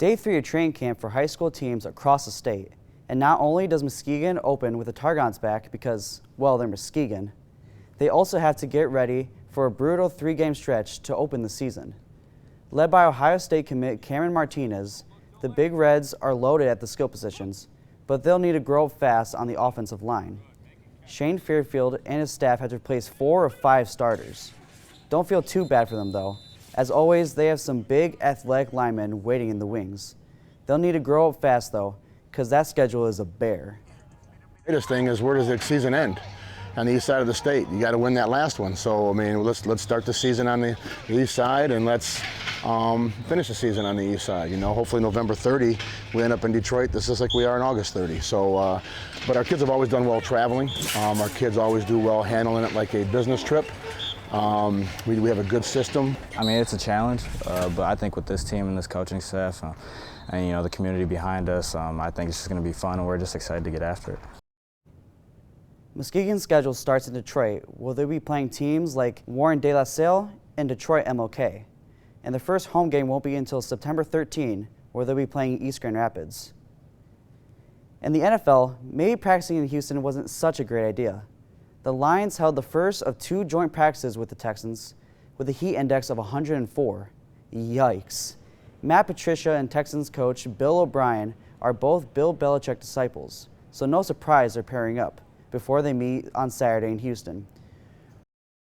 Day 3 of training camp for high school teams across the state. And not only does Muskegon open with the Targons back because, well, they're Muskegon, they also have to get ready for a brutal 3-game stretch to open the season. Led by Ohio State commit Cameron Martinez, the Big Reds are loaded at the skill positions, but they'll need to grow up fast on the offensive line. Shane Fairfield and his staff have to replace 4 of 5 starters. Don't feel too bad for them, though. As always, they have some big athletic linemen waiting in the wings. They'll need to grow up fast, though, because that schedule is a bear. The greatest thing is, where does the season end? On the east side of the state. You got to win that last one. So, I mean, let's start the season on the east side, and let's finish the season on the east side. You know, hopefully November 30, we end up in Detroit. This is like we are in August 30. So, but our kids have always done well traveling. Our kids always do well handling it like a business trip. We have a good system. I mean, it's a challenge, but I think with this team and this coaching staff and, you know, the community behind us, I think it's just going to be fun, and we're just excited to get after it. Muskegon's schedule starts in Detroit, where they'll be playing teams like Warren De La Salle and Detroit MLK. And the first home game won't be until September 13, where they'll be playing East Grand Rapids. In the NFL, maybe practicing in Houston wasn't such a great idea. The Lions held the first of 2 joint practices with the Texans with a heat index of 104. Yikes. Matt Patricia and Texans coach Bill O'Brien are both Bill Belichick disciples, so no surprise they're pairing up before they meet on Saturday in Houston.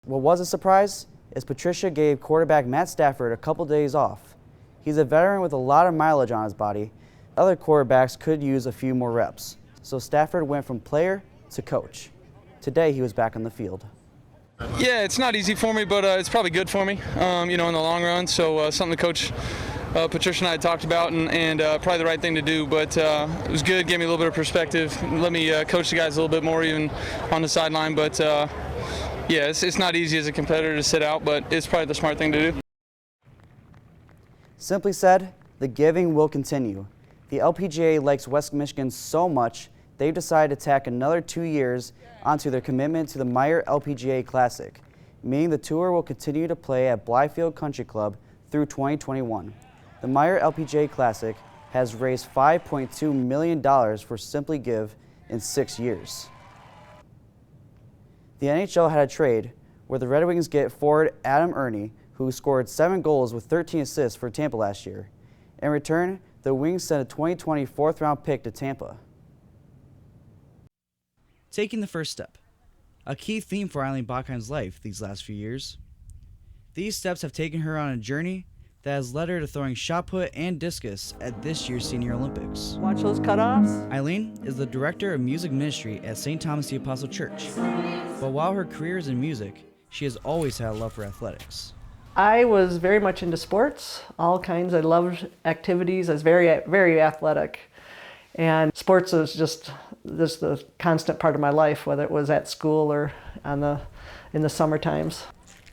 What was a surprise is Patricia gave quarterback Matt Stafford a couple days off. He's a veteran with a lot of mileage on his body. Other quarterbacks could use a few more reps, so Stafford went from player to coach. Today he was back on the field. Yeah, it's not easy for me, but it's probably good for me, you know, in the long run. So something the coach Patricia and I had talked about, and probably the right thing to do. But it was good, gave me a little bit of perspective, let me coach the guys a little bit more even on the sideline. But yeah, it's not easy as a competitor to sit out, but it's probably the smart thing to do. Simply said, the giving will continue. The LPGA likes West Michigan so much, they've decided to tack another 2 years onto their commitment to the Meyer LPGA Classic, meaning the tour will continue to play at Blythefield Country Club through 2021. The Meyer LPGA Classic has raised $5.2 million for Simply Give in 6 years. The NHL had a trade where the Red Wings get forward Adam Ernie, who scored 7 goals with 13 assists for Tampa last year. In return, the Wings sent a 2020 4th-round pick to Tampa. Taking the first step, a key theme for Eileen Bachheim's life these last few years. These steps have taken her on a journey that has led her to throwing shot put and discus at this year's Senior Olympics. Watch those cutoffs. Eileen is the director of music ministry at St. Thomas the Apostle Church. But while her career is in music, she has always had a love for athletics. I was very much into sports, all kinds. I loved activities. I was very, very athletic. And sports is just the constant part of my life, whether it was at school or in the summer times.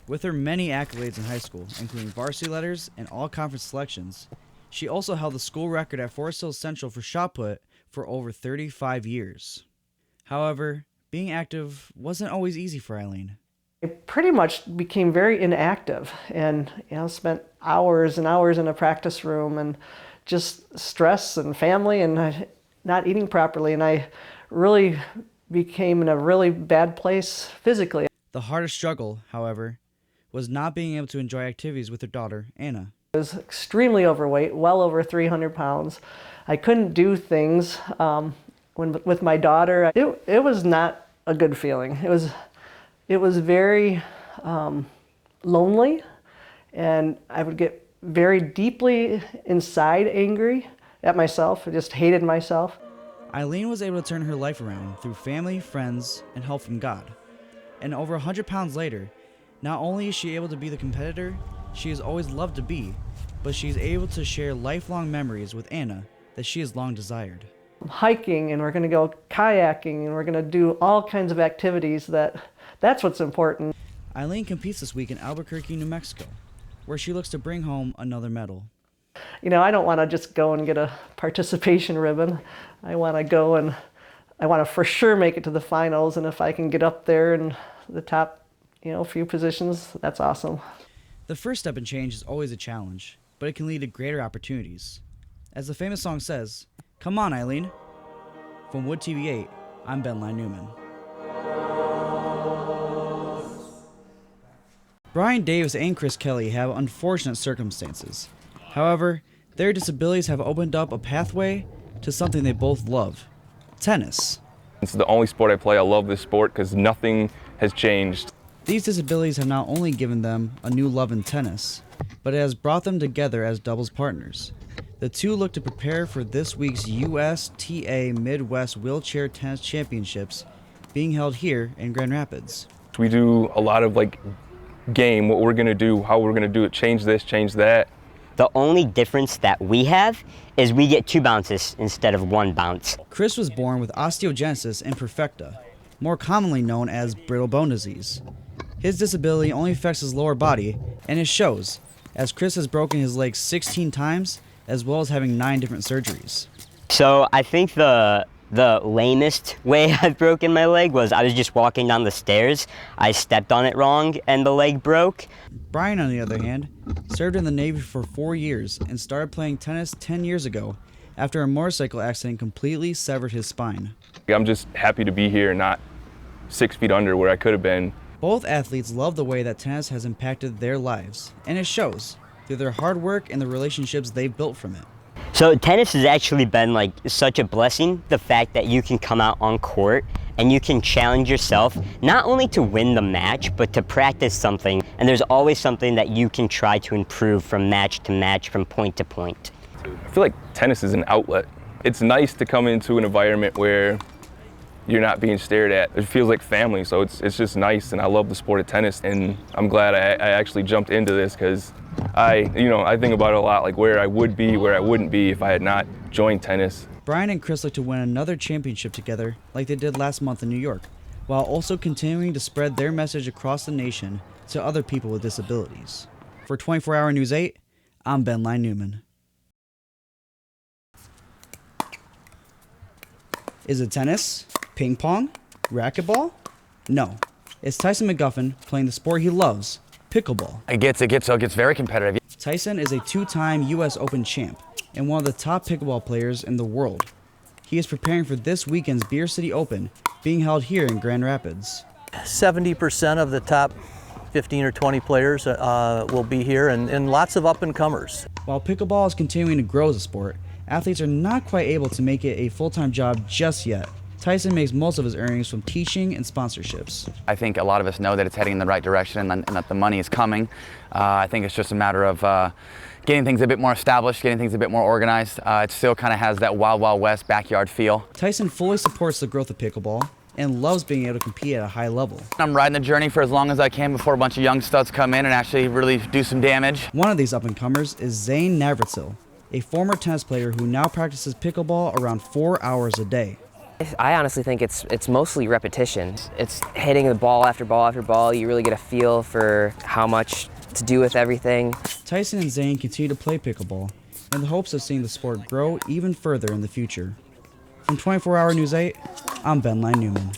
With her many accolades in high school, including varsity letters and all-conference selections, she also held the school record at Forest Hills Central for shot put for over 35 years. However, being active wasn't always easy for Eileen. I pretty much became very inactive and spent hours and hours in a practice room and just stress and family and not eating properly, and I really became in a really bad place physically. The hardest struggle, however, was not being able to enjoy activities with her daughter, Anna. I was extremely overweight, well over 300 pounds. I couldn't do things with my daughter. It was not a good feeling. It was very lonely, and I would get very deeply inside angry at myself. I just hated myself. Eileen was able to turn her life around through family, friends, and help from God. And over 100 pounds later, not only is she able to be the competitor she has always loved to be, but she's able to share lifelong memories with Anna that she has long desired. Hiking, and we're going to go kayaking, and we're going to do all kinds of activities. That's what's important. Eileen competes this week in Albuquerque, New Mexico, where she looks to bring home another medal. I don't want to just go and get a participation ribbon. I want to go and I want to for sure make it to the finals, and if I can get up there in the top, few positions, that's awesome. The first step in change is always a challenge, but it can lead to greater opportunities. As the famous song says, "Come on, Eileen." From Wood TV 8, I'm Ben Line-Neumann. Brian Davis and Chris Kelly have unfortunate circumstances. However, their disabilities have opened up a pathway to something they both love: tennis. It's the only sport I play. I love this sport because nothing has changed. These disabilities have not only given them a new love in tennis, but it has brought them together as doubles partners. The two look to prepare for this week's USTA Midwest Wheelchair Tennis Championships being held here in Grand Rapids. We do a lot of game, what we're going to do, how we're going to do it, change this, change that. The only difference that we have is we get 2 bounces instead of 1 bounce. Chris was born with osteogenesis imperfecta, more commonly known as brittle bone disease. His disability only affects his lower body, and it shows, as Chris has broken his leg 16 times, as well as having 9 different surgeries. So I think the lamest way I've broken my leg was I was just walking down the stairs, I stepped on it wrong, and the leg broke. Brian, on the other hand, served in the Navy for 4 years and started playing tennis 10 years ago after a motorcycle accident completely severed his spine. I'm just happy to be here, not 6 feet under where I could have been. Both athletes love the way that tennis has impacted their lives, and it shows through their hard work and the relationships they've built from it. So tennis has actually been such a blessing, the fact that you can come out on court and you can challenge yourself, not only to win the match, but to practice something. And there's always something that you can try to improve from match to match, from point to point. I feel like tennis is an outlet. It's nice to come into an environment where you're not being stared at. It feels like family, so it's just nice, and I love the sport of tennis, and I'm glad I actually jumped into this because I think about it a lot, where I would be, where I wouldn't be if I had not joined tennis. Brian and Chris look to win another championship together like they did last month in New York, while also continuing to spread their message across the nation to other people with disabilities. For 24 Hour News 8, I'm Ben Line-Neumann. Is it tennis? Ping pong? Racquetball? No. It's Tyson McGuffin playing the sport he loves, pickleball. It gets very competitive. Tyson is a 2-time U.S. Open champ and one of the top pickleball players in the world. He is preparing for this weekend's Beer City Open, being held here in Grand Rapids. 70% of the top 15 or 20 players will be here, and lots of up-and-comers. While pickleball is continuing to grow as a sport, athletes are not quite able to make it a full-time job just yet. Tyson makes most of his earnings from teaching and sponsorships. I think a lot of us know that it's heading in the right direction and that the money is coming. I think it's just a matter of getting things a bit more established, getting things a bit more organized. It still kind of has that Wild Wild West backyard feel. Tyson fully supports the growth of pickleball and loves being able to compete at a high level. I'm riding the journey for as long as I can before a bunch of young studs come in and actually really do some damage. One of these up-and-comers is Zane Navratil, a former tennis player who now practices pickleball around 4 hours a day. I honestly think it's mostly repetition. It's hitting the ball after ball after ball. You really get a feel for how much to do with everything. Tyson and Zane continue to play pickleball in the hopes of seeing the sport grow even further in the future. From 24 Hour News 8, I'm Ben Line-Neumann.